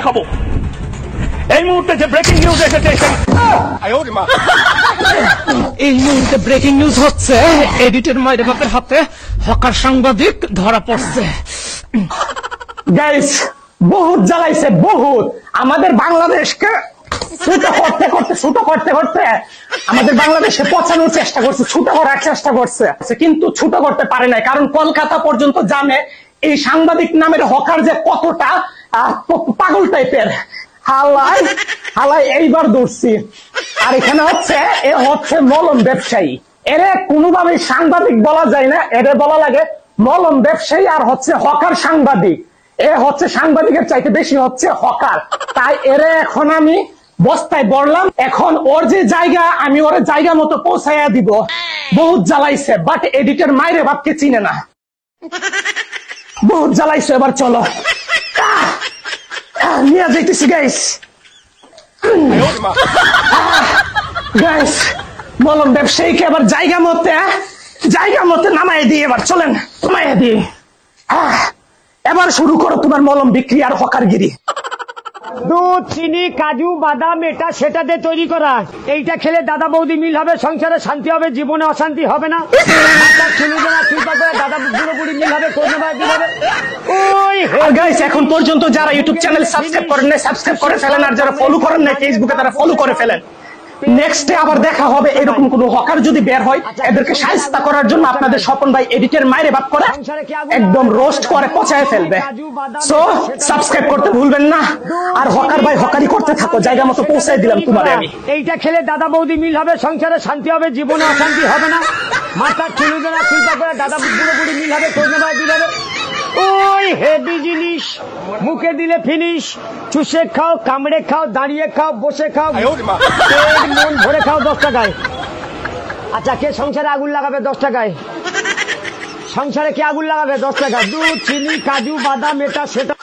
দেখাবো। এই মুহূর্তে যে ব্রেকিং নিউজ এসেছে, এই মুহূর্তে ব্রেকিং নিউজ হচ্ছে এডিটের মায়ের বাপের হাতে হকার সাংবাদিক ধরা পড়ছে। গাইস বহুত জ্বালাইছে, বহুত আমাদের বাংলাদেশকে ছোট করতে আমাদের বাংলাদেশে পচানোর চেষ্টা করছে, ছোট করার চেষ্টা করছে, কিন্তু ছোট করতে পারে নাই। কারণ কলকাতা পর্যন্ত জানে এই সাংবাদিক নামের হকার যে কতটা পাগল টাইপের। হালাই এইবার ধরছি। আর এখানে হচ্ছে মলম ব্যবসায়ী। এরে কোনোভাবে সাংবাদিক বলা যায় না, এরে বলা লাগে মলম ব্যবসায়ী। আর হচ্ছে হকার সাংবাদিক, এ হচ্ছে সাংবাদিকের চাইতে বেশি হচ্ছে হকার। তাই এরে এখন আমি বস্তায় বললাম, এখন ওর যে জায়গা আমি ওর জায়গা মতো পৌঁছাইয়া দিব। বহুত জ্বালাইছে, বাট এডিটর মায়ের বাপকে চিনে না। বহুত জ্বালাইছে, এবার চলো নিয়ে যাইতেছি গাইস। গাইস মলম ব্যবসায়ীকে এবার জায়গা মতে নামাই দিই। এবার চলেন নামাই দিই। এবার শুরু করো তোমার মলম বিক্রি আর হকারগিরি। দুধ, চিনি, কাজু, বাদাম এটা সেটা দিয়ে তৈরি করা। এইটা খেলে দাদা বৌদি মিল হবে, সংসারে শান্তি হবে, জীবনে অশান্তি হবে না। দাদা বুড়ো বুড়ি মিল হবে, গাইস এখন পর্যন্ত যারা ইউটিউব চ্যানেল সাবস্ক্রাইব করেন নাই সাবস্ক্রাইব করে ফেলেন, আর যারা ফলো করেন নাই ফেসবুকে তারা ফলো করে ফেলেন। নেক্সটে আবার দেখা হবে এরকম কোন হকার যদি বের হয়, এদেরকে শায়েস্তা করার জন্য আপনাদের স্বপন ভাই এডিটের মায়ের বাপ করে একদম রোস্ট করে পচায় ফেলবে। সো সাবস্ক্রাইব করতে ভুলবেন না। আর হকার ভাই হকারি করতে থাকো, জায়গা মতো পৌঁছায় দিলাম তোমারে আমি। এইটা খেলে দাদা বৌদি মিল হবে, সংসারে শান্তি হবে, জীবনে অশান্তি হবে না। মাথার চুলুদনা চিন্তা করে দাদা বুড়ো বুড়ি মিল হবে, ধন্যবাদ দিলাবে। ওই হেভি জিনিস, মুখে দিলে ফিনিশ। চুষে খাও, কামড়ে খাও, দাঁড়িয়ে খাও, বসে খাও, মন ভরে খাও 10 টাকায়। আচ্ছা, কে সংসারে আগুন লাগাবে 10 টাকায়? সংসারে কে আগুন লাগাবে 10 টাকা? দুধ, চিনি, কাজু, বাদাম এটা সেটা